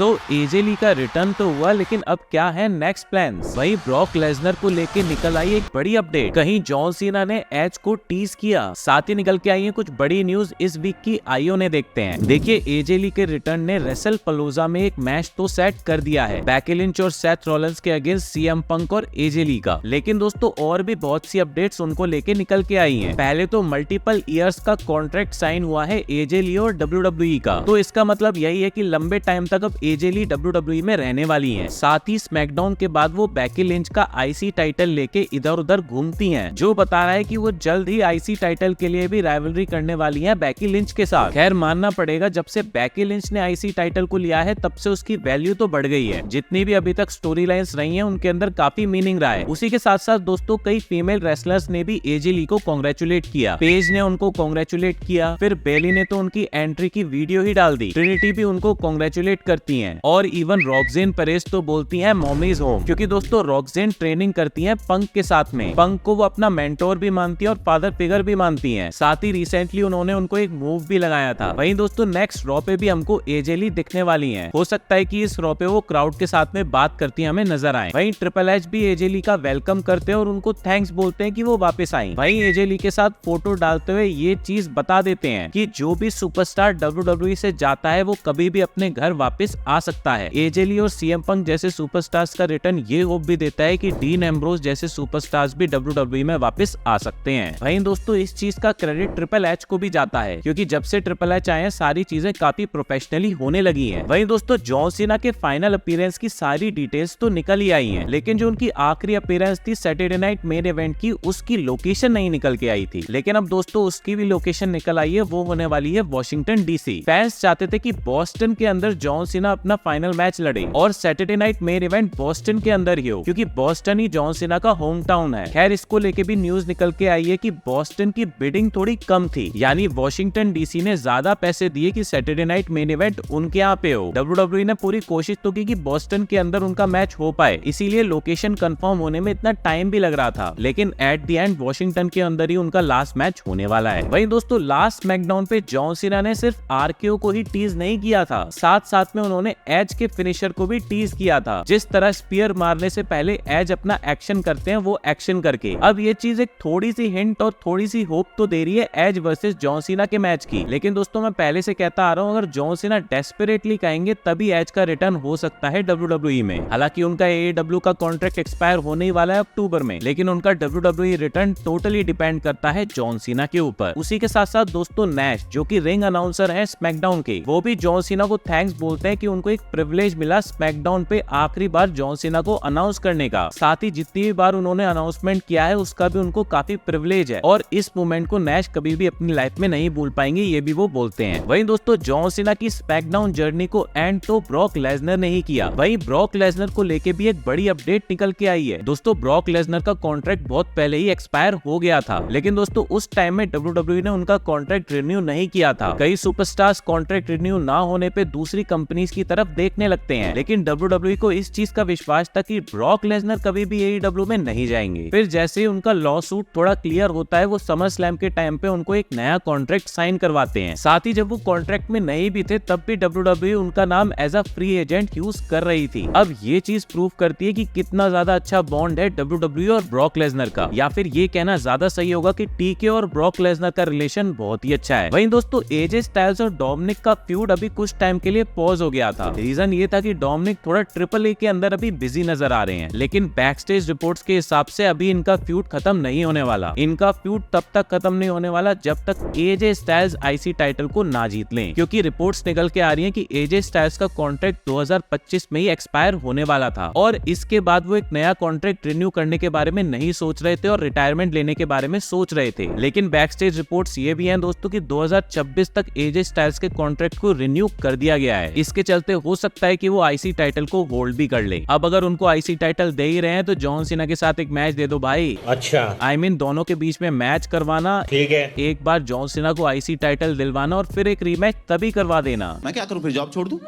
एजे ली का रिटर्न तो हुआ, लेकिन अब क्या है नेक्स्ट प्लान? वही ब्रॉक लेसनर को लेके निकल आई एक बड़ी अपडेट। कहीं जॉन सीना ने एज को टीज किया, साथ ही निकल के आई है कुछ बड़ी न्यूज इस वीक की, आइयो ने देखते हैं। देखिए, एजे ली के रिटर्न ने रेसल पलोजा में एक मैच तो सेट कर दिया है, बेकी लिंच और सेथ रॉलिंस के अगेंस्ट सीएम पंक और एजे ली का। लेकिन दोस्तों और भी बहुत सी अपडेट्स उनको लेके निकल के आई हैं। पहले तो मल्टीपल ईयर्स का कॉन्ट्रैक्ट साइन हुआ है एजे ली और डब्ल्यूडब्ल्यूई का, तो इसका मतलब यही है कि लंबे टाइम तक अब एजे ली डब्ल्यूडब्ल्यूई में रहने वाली हैं। साथ ही स्मैकडाउन के बाद वो बेकी लिंच का आईसी टाइटल लेके इधर उधर घूमती हैं, जो बता रहा है कि वो जल्द ही आईसी टाइटल के लिए भी राइवलरी करने वाली हैं बेकी लिंच के साथ। खैर मानना पड़ेगा, जब से बेकी लिंच ने आईसी टाइटल को लिया है तब से उसकी वैल्यू तो बढ़ गई है। जितनी भी अभी तक स्टोरी लाइन्स रही हैं उनके अंदर काफी मीनिंग रहा है। उसी के साथ साथ दोस्तों कई फीमेल रेसलर्स ने भी एजे ली को कांग्रेचुलेट किया। पेज ने उनको कांग्रेचुलेट किया, फिर बेली ने तो उनकी एंट्री की वीडियो ही डाल दी। ट्रिनिटी भी उनको कांग्रेचुलेट करती हैं, और इवन रॉक्सेन पेरेज तो बोलती हैं मॉमीज होम, क्योंकि दोस्तों रॉक्सेन ट्रेनिंग करती हैं पंक के साथ में। पंक को वो अपना मेंटोर भी मानती है और फादर फिगर भी मानती हैं। साथ ही रिसेंटली उन्होंने उनको एक मूव भी लगाया था। वहीं दोस्तों नेक्स्ट रॉ पे भी हमको एजे ली दिखने वाली हैं। हो सकता है कि इस रॉ पे वो क्राउड के साथ में बात करती हमें नजर आए। वहीं ट्रिपल एच भी एजे ली का वेलकम करते हैं और उनको थैंक्स बोलते हैं कि वो वापस आई। वहीं एजे ली के साथ फोटो डालते हुए ये चीज बता देते हैं कि जो भी सुपरस्टार डब्ल्यूडब्ल्यूई से जाता है वो कभी भी अपने घर वापस आ सकता है। एजे ली और सीएम पंक जैसे सुपरस्टार्स का रिटर्न ये होप भी देता है कि डीन एम्ब्रोज जैसे सुपरस्टार्स भी डब्ल्यूडब्ल्यूई में वापस आ सकते हैं। वहीं दोस्तों इस चीज का क्रेडिट ट्रिपल एच को भी जाता है, क्योंकि जब से ट्रिपल एच आए हैं सारी चीजें काफी प्रोफेशनली होने लगी हैं। वहीं दोस्तों जॉन सीना के फाइनल अपीयरेंस की सारी डिटेल्स तो निकल ही आई हैं, लेकिन जो उनकी आखिरी अपीयरेंस थी सैटरडे नाइट मेन इवेंट की, उसकी लोकेशन नहीं निकल के आई थी। लेकिन अब दोस्तों उसकी भी लोकेशन निकल आई है, वो होने वाली है वॉशिंगटन डीसी। फैंस चाहते थे कि बॉस्टन के अंदर जॉन सीना अपना फाइनल मैच लड़े और Saturday night main event Boston के अंदर ही हो, क्योंकि बॉस्टन ही जॉन सीना का होम टाउन है। खैर इसको लेके भी न्यूज निकल के आई है कि बॉस्टन की बिडिंग थोड़ी कम थी, यानी वॉशिंगटन डीसी ने ज्यादा पैसे दिए कि सैटरडे नाइट मेन इवेंट उनके यहाँ पे हो। डब्ल्यूडब्ल्यूई ने पूरी कोशिश तो की कि बॉस्टन के अंदर उनका मैच हो पाए, इसीलिए लोकेशन कंफर्म होने में इतना टाइम भी लग रहा था, लेकिन एट द एंड वॉशिंगटन के अंदर ही उनका लास्ट मैच होने वाला है। वहीं दोस्तों लास्ट स्मैकडाउन पे जॉन सीना ने सिर्फ आरकेओ को ही टीज नहीं किया था, साथ साथ में उन्होंने एज के फिनिशर को भी टीज किया था। जिस तरह स्पीयर मारने से पहले एज अपना एक्शन करते हैं वो एक्शन करके। अब ये चीज एक थोड़ी सी हिंट और थोड़ी सी होप तो दे रही है एज वर्सेस जॉन सीना के मैच की। लेकिन दोस्तों मैं पहले से कहता आ रहा हूँ, अगर जॉन सीना डेस्परेटली कहेंगे तभी एज का रिटर्न हो सकता है डब्ल्यूडब्ल्यूई में। हालांकि उनका एएडब्ल्यू का कॉन्ट्रैक्ट एक्सपायर होने ही वाला है अक्टूबर में, लेकिन उनका डब्ल्यूडब्ल्यूई रिटर्न टोटली डिपेंड करता है जॉन सीना के ऊपर। उसी के साथ साथ दोस्तों नैश जो कि रिंग अनाउंसर है स्मैकडाउन के, वो भी जॉन सीना को थैंक्स बोलते हैं कि उनको एक प्रिविलेज मिला स्मैकडाउन पे आखिरी बार जॉन सीना को अनाउंस करने का। साथ ही जितनी भी बार उन्होंने अनाउंसमेंट किया है उसका भी उनको काफी प्रिविलेज है, और इस मोमेंट को नैश कभी भी अपनी लाइफ में नहीं भूल पाएंगे, ये भी वो बोलते हैं। वहीं दोस्तों जॉन सीना की स्मैकडाउन जर्नी को एंड तो ब्रॉक लेसनर ने ही किया। वहीं ब्रॉक लेसनर को लेके भी एक बड़ी अपडेट निकल के आई है। दोस्तों ब्रॉक लेसनर का कॉन्ट्रैक्ट बहुत पहले ही एक्सपायर हो गया था, लेकिन दोस्तों उस टाइम में डब्ल्यूडब्ल्यूई ने उनका कॉन्ट्रैक्ट रिन्यू नहीं किया था। कई सुपरस्टार्स कॉन्ट्रैक्ट रिन्यू ना होने पे दूसरी कंपनीज की तरफ देखने लगते हैं, लेकिन डब्ल्यूडब्ल्यूई को इस चीज का विश्वास था कि ब्रॉक लेसनर कभी भी एईडब्ल्यू में नहीं जाएंगे। फिर जैसे ही उनका लॉ सूट थोड़ा क्लियर होता है, वो समर स्लैम के टाइम पे उनको एक नया कॉन्ट्रैक्ट साइन करवाते हैं। साथ ही जब वो कॉन्ट्रैक्ट में नहीं भी थे तब भी डब्ल्यूडब्ल्यूई उनका नाम as a free agent use कर रही थी। अब ये चीज प्रूव करती है कि कितना ज्यादा अच्छा बॉन्ड है डब्ल्यूडब्ल्यूई और ब्रॉक लेसनर का, या फिर ये कहना ज्यादा सही होगा कि टीके और ब्रॉक लेसनर का रिलेशन बहुत ही अच्छा है। वहीं दोस्तों एजे स्टाइल्स और डोमिनिक का फ्यूड अभी कुछ टाइम के लिए पॉज हो गया था। रीजन ये था कि डोमिनिक थोड़ा ट्रिपल ए के अंदर अभी बिजी नजर आ रहे हैं, लेकिन बैकस्टेज रिपोर्ट्स के हिसाब से अभी इनका फ्यूड खत्म नहीं होने वाला। इनका फ्यूड तब तक खत्म नहीं होने वाला जब तक एजे स्टाइल्स आईसी टाइटल को ना जीत लें, क्योंकि रिपोर्ट्स निकल के आ रही हैं कि एजे स्टाइल्स का कॉन्ट्रैक्ट 2025 में ही एक्सपायर होने वाला था, और इसके बाद वो एक नया कॉन्ट्रैक्ट रिन्यू करने के बारे में नहीं सोच रहे थे और रिटायरमेंट लेने के बारे में सोच रहे थे। लेकिन बैकस्टेज रिपोर्ट्स ये भी हैं दोस्तों कि 2026 तक एजे स्टाइल्स के कॉन्ट्रैक्ट को रिन्यू कर दिया गया है। इसके चलते हो सकता है कि वो आईसी टाइटल को होल्ड भी कर ले। अब अगर उनको आईसी टाइटल दे ही रहे हैं तो जॉन सीना के साथ एक मैच दे दो भाई। अच्छा I mean, दोनों के बीच में मैच करवाना, ठीक है, एक बार जॉन सीना को आईसी टाइटल दिलवाना और फिर एक रीमैच तभी करवा देना। मैं क्या करूं, फिर जॉब छोड़ दूं?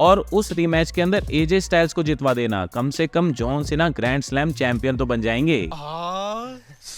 और उस रीमैच के अंदर एजे स्टाइल्स को जितवा देना। कम से कम John Cena grand slam champion तो बन जाएंगे।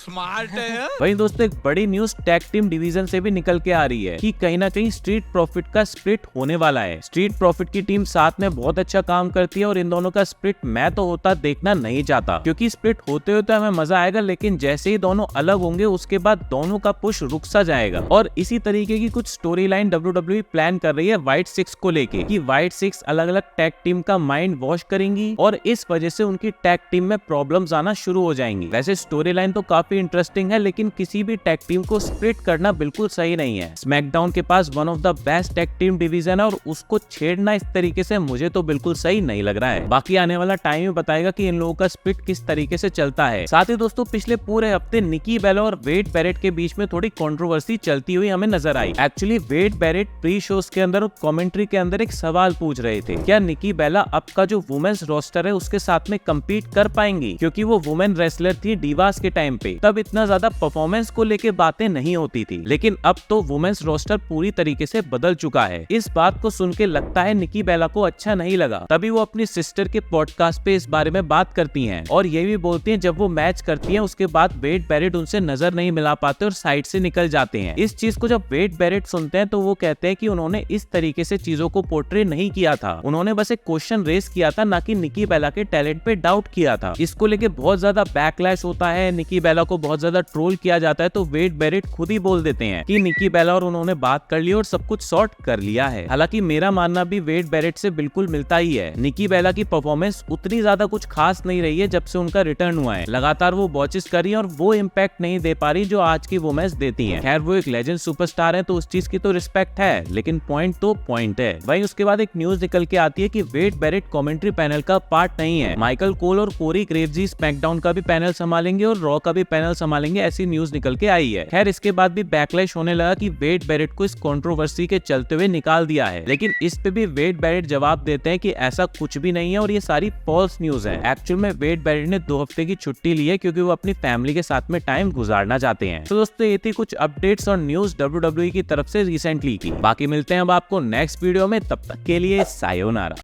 स्मार्ट है। वहीं दोस्तों एक बड़ी न्यूज टैग टीम डिवीजन से भी निकल के आ रही है कि कहीं ना कहीं स्ट्रीट प्रॉफिट का स्प्लिट होने वाला है। स्ट्रीट प्रॉफिट की टीम साथ में बहुत अच्छा काम करती है और इन दोनों का स्प्लिट मैं तो होता देखना नहीं चाहता, क्योंकि स्प्लिट होते होते हमें मजा आएगा, लेकिन जैसे ही दोनों अलग होंगे उसके बाद दोनों का पुश रुक सा जाएगा। और इसी तरीके की कुछ स्टोरी लाइन WWE प्लान कर रही है व्हाइट सिक्स को लेके कि व्हाइट सिक्स अलग अलग टैग टीम का माइंड वॉश करेंगी और इस वजह से उनकी टैग टीम में प्रॉब्लम्स आना शुरू हो जाएंगी। वैसे स्टोरी लाइन तो काफी इंटरेस्टिंग है, लेकिन किसी भी टैग टीम को स्प्लिट करना बिल्कुल सही नहीं है। स्मैकडाउन के पास one of the best tag team division है और उसको छेड़ना इस तरीके से मुझे तो बिल्कुल सही नहीं लग रहा है। बाकी आने वाला टाइम ही बताएगा कि इन लोगों का स्प्लिट किस तरीके से चलता है। साथ ही दोस्तों पिछले पूरे हफ्ते निकी बेला और वेड बैरेट के बीच में थोड़ी कंट्रोवर्सी चलती हुई हमें नजर आई। एक्चुअली वेड बैरेट प्री शोज के अंदर कमेंट्री के अंदर एक सवाल पूछ रहे थे, क्या निकी बेला अब का जो वुमेन्स रोस्टर है उसके साथ में कम्पीट कर पाएंगी, क्योंकि वो वुमेन रेसलर थी डिवास के टाइम पे, तब इतना ज्यादा परफॉर्मेंस को लेके बातें नहीं होती थी, लेकिन अब तो वुमेन्स रोस्टर पूरी तरीके से बदल चुका है। इस बात को सुन के लगता है निकी बेला को अच्छा नहीं लगा, तभी वो अपनी सिस्टर के पॉडकास्ट पे इस बारे में बात करती हैं और ये भी बोलती हैं जब वो मैच करती हैं उसके बाद वेड बैरेट उनसे नजर नहीं मिला पाते और साइड से निकल जाते हैं। इस चीज को जब वेड बैरेट सुनते हैं तो वो कहते हैं कि उन्होंने इस तरीके से चीजों को पोर्ट्रे नहीं किया था, उन्होंने बस एक क्वेश्चन रेस किया था, ना कि निकी बेला के टैलेंट पे डाउट किया था। इसको लेके बहुत ज्यादा बैकलैश होता है, निकी बेला को बहुत ज्यादा ट्रोल किया जाता है, तो वेड बैरेट खुद ही बोल देते हैं कि निकी बेला और उन्होंने बात कर ली और सब कुछ सॉर्ट कर लिया है। हालांकि मेरा मानना भी वेड बैरेट से बिल्कुल मिलता ही है। निकी बेला की परफॉर्मेंस उतनी ज्यादा कुछ खास नहीं रही है जब से उनका रिटर्न हुआ है, लगातार वो बॉचेस कर रही है और वो इम्पैक्ट नहीं दे पा रही जो आज की वुमेन्स देती हैं। खैर वो एक लेजेंड सुपरस्टार है तो उस चीज की तो रिस्पेक्ट है, लेकिन पॉइंट तो पॉइंट है। वहीं उसके बाद एक न्यूज निकल के आती है कि वेड बैरेट कमेंट्री पैनल का पार्ट नहीं है, माइकल कोल और कोरी ग्रेव्स ही स्मैकडाउन का भी पैनल संभालेंगे और रॉ का भी पैनल संभालेंगे, ऐसी न्यूज निकल के आई है। खैर इसके बाद भी बैकलैश होने लगा कि वेड बैरेट को इस कंट्रोवर्सी के चलते हुए निकाल दिया है, लेकिन इस पे भी वेड बैरेट जवाब देते हैं कि ऐसा कुछ भी नहीं है और ये सारी फॉल्स न्यूज है। एक्चुअल में वेड बैरेट ने 2 हफ्ते की छुट्टी ली है क्योंकि वो अपनी फैमिली के साथ में टाइम गुजारना चाहते हैं। तो दोस्तों ये थी कुछ अपडेट्स और न्यूज WWE की तरफ से रिसेंटली की। बाकी मिलते हैं अब आपको नेक्स्ट वीडियो में, तब तक के लिए सायोनारा।